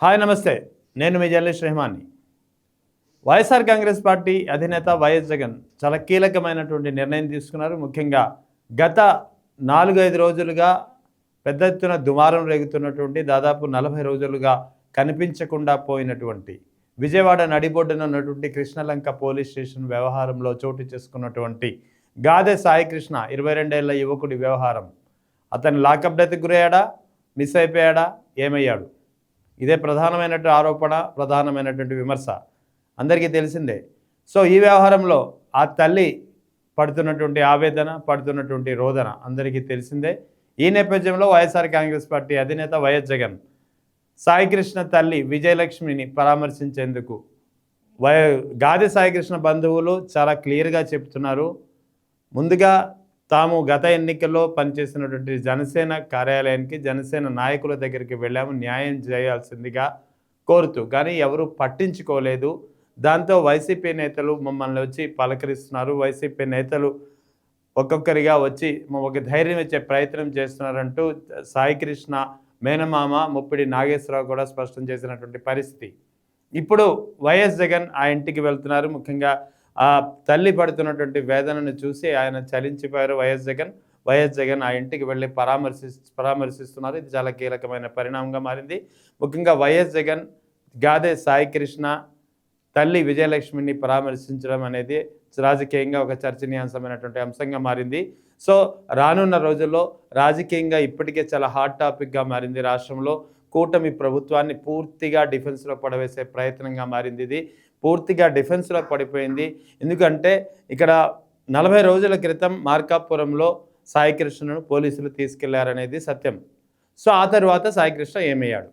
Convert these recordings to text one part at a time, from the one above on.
Hi నమస్తే, నేను మీ journalist రెహమాన్ని. YSR Congress party అధినేత వైఎస్ జగన్ చాలా కీలకమైనటువంటి నిర్ణయం తీసుకున్నారు. ముఖ్యంగా గత 4-5 రోజులుగా పెద్ద ఎత్తున దుమారం రేగుతున్నటువంటి, దాదాపు 40 రోజులుగా కనిపించకుండా పోయినటువంటి విజయవాడ నడిబొడ్డున ఉన్నటువంటి కృష్ణలంక పోలీస్ స్టేషన్ వ్యవహారంలో చోటు చేసుకున్నటువంటి గాదె సాయికృష్ణ 22 ఏళ్ల యువకుడి వ్యవహారం. అతను లాకప్ డెత్కి గురయ్యాడా, మిస్ అయిపోయాడా, ఏమయ్యాడు? ఇదే ప్రధానమైనటువంటి ఆరోపణ, ప్రధానమైనటువంటి విమర్శ అందరికీ తెలిసిందే. సో ఈ వ్యవహారంలో ఆ తల్లి పడుతున్నటువంటి ఆవేదన, పడుతున్నటువంటి రోదన అందరికీ తెలిసిందే. ఈ నేపథ్యంలో వైఎస్ఆర్ కాంగ్రెస్ పార్టీ అధినేత వైఎస్ జగన్ సాయికృష్ణ తల్లి విజయలక్ష్మిని పరామర్శించేందుకు గాదె సాయికృష్ణ బంధువులు చాలా క్లియర్గా చెప్తున్నారు. ముందుగా తాము గత ఎన్నికల్లో పనిచేసినటువంటి జనసేన కార్యాలయానికి, జనసేన నాయకుల దగ్గరికి వెళ్ళాము న్యాయం చేయాల్సిందిగా కోరుతూ, కానీ ఎవరు పట్టించుకోలేదు. దాంతో వైసీపీ నేతలు మమ్మల్ని వచ్చి పలకరిస్తున్నారు. వైసీపీ నేతలు ఒక్కొక్కరిగా వచ్చి ఒక ధైర్యం ఇచ్చే ప్రయత్నం చేస్తున్నారంటూ సాయికృష్ణ మేనమామ ముప్పిడి నాగేశ్వరరావు కూడా స్పష్టం చేసినటువంటి పరిస్థితి. ఇప్పుడు వైఎస్ జగన్ ఆ ఇంటికి వెళ్తున్నారు. ముఖ్యంగా ఆ తల్లి పడుతున్నటువంటి వేదనను చూసి ఆయన చలించిపోయారు వైఎస్ జగన్ ఆ ఇంటికి వెళ్ళి పరామర్శిస్తున్నారు. ఇది చాలా కీలకమైన పరిణామంగా మారింది. ముఖ్యంగా వైఎస్ జగన్ గాదె సాయికృష్ణ తల్లి విజయలక్ష్మిని పరామర్శించడం అనేది రాజకీయంగా ఒక చర్చనీయాంశమైనటువంటి అంశంగా మారింది. సో రానున్న రోజుల్లో రాజకీయంగా ఇప్పటికే చాలా హాట్ టాపిక్గా మారింది. రాష్ట్రంలో కూటమి ప్రభుత్వాన్ని పూర్తిగా డిఫెన్స్లో పడవేసే ప్రయత్నంగా మారింది. ఇది పూర్తిగా డిఫెన్స్లో పడిపోయింది. ఎందుకంటే ఇక్కడ 40 రోజుల క్రితం మార్కాపురంలో సాయికృష్ణను పోలీసులు తీసుకెళ్లారనేది సత్యం. సో ఆ తర్వాత సాయికృష్ణ ఏమయ్యాడు?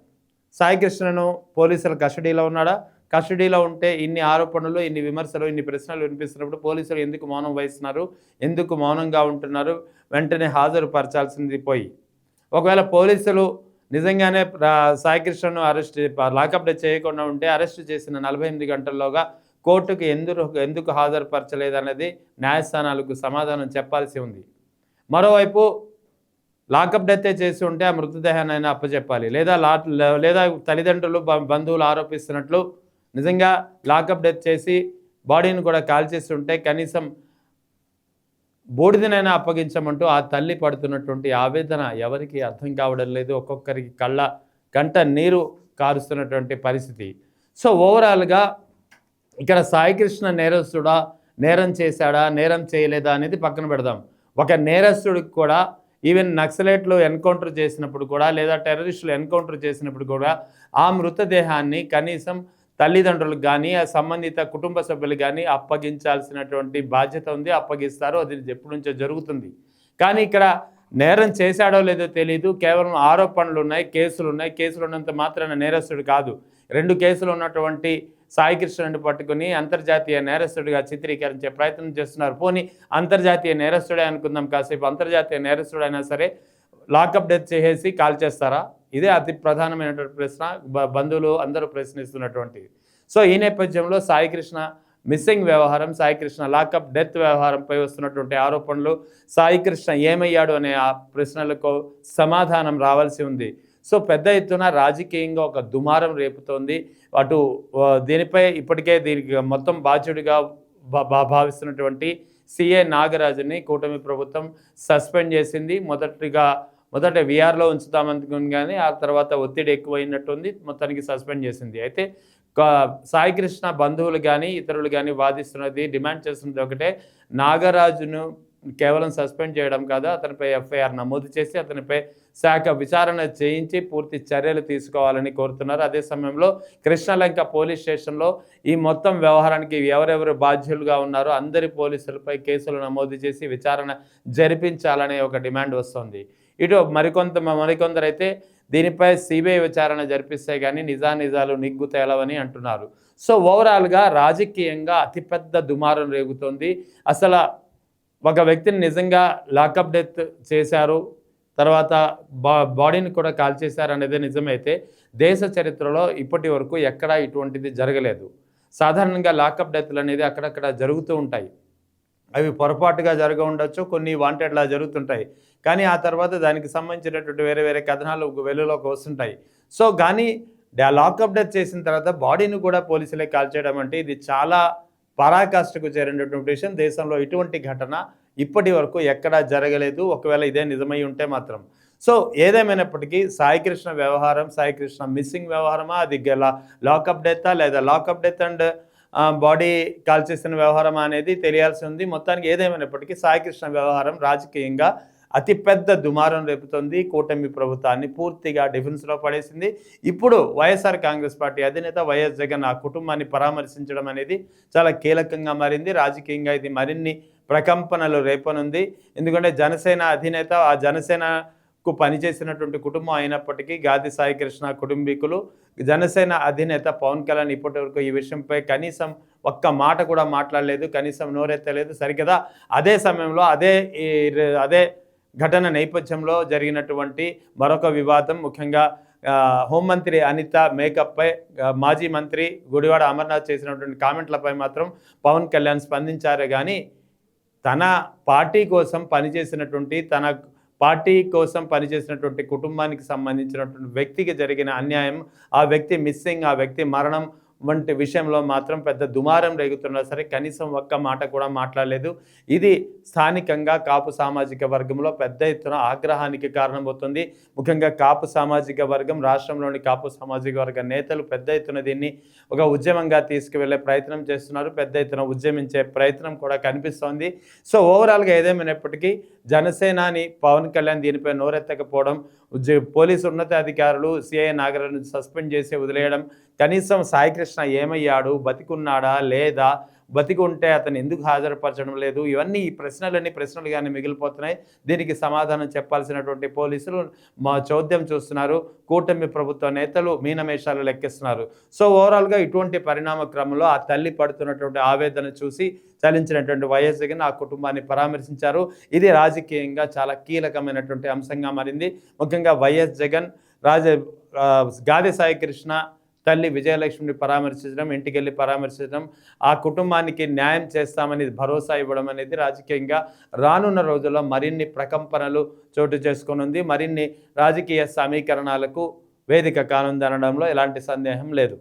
సాయికృష్ణను పోలీసుల కస్టడీలో ఉన్నాడా? కస్టడీలో ఉంటే ఇన్ని ఆరోపణలు, ఇన్ని విమర్శలు, ఇన్ని ప్రశ్నలు వినిపిస్తున్నప్పుడు పోలీసులు ఎందుకు మౌనం వహిస్తున్నారు, ఎందుకు మౌనంగా ఉంటున్నారు? వెంటనే హాజరుపరచాల్సింది పోయి, ఒకవేళ పోలీసులు నిజంగానే సాయికృష్ణను లాకప్ డెత్ చేయకుండా ఉంటే అరెస్ట్ చేసిన 48 గంటల్లోగా కోర్టుకు ఎందుకు హాజరుపరచలేదనేది న్యాయస్థానాలకు సమాధానం చెప్పాల్సి ఉంది. మరోవైపు లాకప్ డెత్తే చేసి ఉంటే ఆ మృతదేహాన్ని అప్పచెప్పాలి, లేదా తల్లిదండ్రులు బంధువులు ఆరోపిస్తున్నట్లు నిజంగా లాకప్ డెత్ చేసి బాడీని కూడా కాల్చేసి ఉంటే కనీసం బూడిదనైనా అప్పగించమంటూ ఆ తల్లి పడుతున్నటువంటి ఆవేదన ఎవరికి అర్థం కావడం లేదు. ఒక్కొక్కరికి కంట నీరు కారుస్తున్నటువంటి పరిస్థితి. సో ఓవరాల్గా ఇక్కడ సాయికృష్ణ నేరస్తుడా, నేరం చేశాడా, నేరం చేయలేదా అనేది పక్కన పెడదాం. ఒక నేరస్తుడికి కూడా ఈవెన్ నక్సలైట్లు ఎన్కౌంటర్ చేసినప్పుడు కూడా, లేదా టెర్రరిస్టులు ఎన్కౌంటర్ చేసినప్పుడు కూడా ఆ మృతదేహాన్ని కనీసం తల్లిదండ్రులకు కానీ, ఆ సంబంధిత కుటుంబ సభ్యులు కానీ అప్పగించాల్సినటువంటి బాధ్యత ఉంది. అప్పగిస్తారు, అది ఎప్పటి నుంచో జరుగుతుంది. కానీ ఇక్కడ నేరం చేశాడో లేదో తెలియదు. కేవలం ఆరోపణలు ఉన్నాయి, కేసులు ఉన్నాయి. కేసులు ఉన్నంత మాత్రాన నేరస్తుడు కాదు. 2 కేసులు ఉన్నటువంటి సాయికృష్ణని పట్టుకుని అంతర్జాతీయ నేరస్తుడిగా చిత్రీకరించే ప్రయత్నం చేస్తున్నారు. పోనీ అంతర్జాతీయ నేరస్తుడే అనుకుందాం కాసేపు. అంతర్జాతీయ నేరస్తుడైనా సరే లాకప్ డెత్ చేసేసి కాల్ చేస్తారా? ఇదే అతి ప్రధానమైనటువంటి ప్రశ్న, బంధువులు అందరూ ప్రశ్నిస్తున్నటువంటిది. సో ఈ నేపథ్యంలో సాయికృష్ణ మిస్సింగ్ వ్యవహారం, సాయికృష్ణ లాకప్ డెత్ వ్యవహారంపై వస్తున్నటువంటి ఆరోపణలు, సాయికృష్ణ ఏమయ్యాడు అనే ఆ ప్రశ్నలకు సమాధానం రావాల్సి ఉంది. సో పెద్ద ఎత్తున రాజకీయంగా ఒక దుమారం రేపుతోంది. అటు దీనిపై ఇప్పటికే దీనికి మొత్తం బాధ్యుడిగా భావిస్తున్నటువంటి సిఏ నాగరాజుని కూటమి ప్రభుత్వం సస్పెండ్ చేసింది. మొదట విఆర్లో ఉంచుతామనుకుని, కానీ ఆ తర్వాత ఒత్తిడి ఎక్కువైనట్టుంది, మొత్తానికి సస్పెండ్ చేసింది. అయితే సాయికృష్ణ బంధువులు కానీ ఇతరులు కానీ వాదిస్తున్నది, డిమాండ్ చేస్తున్నది ఒకటే, నాగరాజును కేవలం సస్పెండ్ చేయడం కాదు, అతనిపై ఎఫ్ఐఆర్ నమోదు చేసి అతనిపై శాఖ విచారణ చేయించి పూర్తి చర్యలు తీసుకోవాలని కోరుతున్నారు. అదే సమయంలో కృష్ణలంక పోలీస్ స్టేషన్లో ఈ మొత్తం వ్యవహారానికి ఎవరెవరు బాధ్యులుగా ఉన్నారో అందరి పోలీసులపై కేసులు నమోదు చేసి విచారణ జరిపించాలనే ఒక డిమాండ్ వస్తుంది. ఇటు మరికొందరైతే దీనిపై సిబిఐ విచారణ జరిపిస్తే కానీ నిజాలు నిగ్గు తేలవని అంటున్నారు. సో ఓవరాల్గా రాజకీయంగా అతిపెద్ద దుమారం రేగుతోంది. అసలు ఒక వ్యక్తిని నిజంగా లాకప్ డెత్ చేశారు, తర్వాత బాడీని కూడా కాల్చేశారు అనేది నిజమైతే దేశ చరిత్రలో ఇప్పటి వరకు ఎక్కడా ఇటువంటిది జరగలేదు. సాధారణంగా లాకప్ డెత్లు అనేది అక్కడక్కడ జరుగుతూ ఉంటాయి. అవి పొరపాటుగా జరగ ఉండొచ్చు, కొన్ని వాంటెడ్లా జరుగుతుంటాయి. కానీ ఆ తర్వాత దానికి సంబంధించినటువంటి వేరే కథనాలు వెలుగులోకి వస్తుంటాయి. సో కానీ లాకప్ డెత్ చేసిన తర్వాత బాడీని కూడా పోలీసులే కాల్చేయడం అంటే ఇది చాలా పరాకాష్ఠకు చేరినటువంటి విషయం. దేశంలో ఇటువంటి ఘటన ఇప్పటి వరకు ఎక్కడా జరగలేదు. ఒకవేళ ఇదే నిజమై ఉంటే మాత్రం. సో ఏదేమైనప్పటికీ సాయికృష్ణ వ్యవహారం, సాయికృష్ణ మిస్సింగ్ వ్యవహారమా, అది లాకప్ డెత్తా లేదా లాకప్ డెత్ అండ్ బాడీ కాల్చేసిన వ్యవహారం అనేది తెలియాల్సి ఉంది. మొత్తానికి ఏదేమైనప్పటికీ సాయికృష్ణ వ్యవహారం రాజకీయంగా అతిపెద్ద దుమారం రేపుతోంది. కూటమి ప్రభుత్వాన్ని పూర్తిగా డిఫెన్స్లో పడేసింది. ఇప్పుడు వైఎస్ఆర్ కాంగ్రెస్ పార్టీ అధినేత వైఎస్ జగన్ ఆ కుటుంబాన్ని పరామర్శించడం అనేది చాలా కీలకంగా మారింది. రాజకీయంగా ఇది మరిన్ని ప్రకంపనలు రేపనుంది. ఎందుకంటే జనసేన అధినేత, ఆ జనసేనకు పనిచేసినటువంటి కుటుంబం అయినప్పటికీ గాది సాయికృష్ణ కుటుంబీకులు, జనసేన అధినేత పవన్ కళ్యాణ్ ఇప్పటివరకు ఈ విషయంపై కనీసం ఒక్క మాట కూడా మాట్లాడలేదు, కనీసం నోరెత్తలేదు. సరికదా అదే సమయంలో అదే ఘటన నేపథ్యంలో జరిగినటువంటి మరొక వివాదం, ముఖ్యంగా హోంమంత్రి అనిత మేకప్పై మాజీ మంత్రి గుడివాడ అమర్నాథ్ చేసినటువంటి కామెంట్లపై మాత్రం పవన్ కళ్యాణ్ స్పందించారే కానీ తన పార్టీ కోసం పనిచేసినటువంటి కుటుంబానికి సంబంధించినటువంటి వ్యక్తికి జరిగిన అన్యాయం, ఆ వ్యక్తి మిస్సింగ్, ఆ వ్యక్తి మరణం వంటి విషయంలో మాత్రం పెద్ద దుమారం రేగుతున్నా సరే కనీసం ఒక్క మాట కూడా మాట్లాడలేదు. ఇది స్థానికంగా కాపు సామాజిక వర్గంలో పెద్ద ఎత్తున ఆగ్రహానికి కారణమవుతుంది. ముఖ్యంగా కాపు సామాజిక వర్గం, రాష్ట్రంలోని కాపు సామాజిక వర్గ నేతలు పెద్ద ఎత్తున దీన్ని ఒక ఉద్యమంగా తీసుకువెళ్లే ప్రయత్నం చేస్తున్నారు. పెద్ద ఎత్తున ఉద్యమించే ప్రయత్నం కూడా కనిపిస్తోంది. సో ఓవరాల్గా ఏదేమైనప్పటికీ జనసేనాని పవన్ కళ్యాణ్ దీనిపై నోరెత్తకపోవడం, పోలీసు ఉన్నతాధికారులు సిఐ నాగరాజును సస్పెండ్ చేసి వదిలేయడం, కనీసం సాయికృష్ణ ఏమయ్యాడు, బతికున్నాడా లేదా, బతికుంటే అతను ఎందుకు హాజరుపరచడం లేదు, ఇవన్నీ ఈ ప్రశ్నలుగానే మిగిలిపోతున్నాయి. దీనికి సమాధానం చెప్పాల్సినటువంటి పోలీసులు చోద్యం చూస్తున్నారు. కూటమి ప్రభుత్వ నేతలు మీనమేషాలు లెక్కిస్తున్నారు. సో ఓవరాల్గా ఇటువంటి పరిణామ క్రమంలో ఆ తల్లి పడుతున్నటువంటి ఆవేదన చూసి చలించినటువంటి వైఎస్ జగన్ ఆ కుటుంబాన్ని పరామర్శించారు. ఇది రాజకీయంగా చాలా కీలకమైనటువంటి అంశంగా మారింది. ముఖ్యంగా వైఎస్ జగన్ గాది సాయికృష్ణ తల్లి విజయలక్ష్మిని పరామర్శించడం, ఇంటికెళ్ళి పరామర్శించడం, ఆ కుటుంబానికి న్యాయం చేస్తామని భరోసా ఇవ్వడం అనేది రాజకీయంగా రానున్న రోజుల్లో మరిన్ని ప్రకంపనలు చోటు చేసుకోనుంది. మరిన్ని రాజకీయ సమీకరణాలకు వేదిక కానుందనడంలో ఎలాంటి సందేహం లేదు.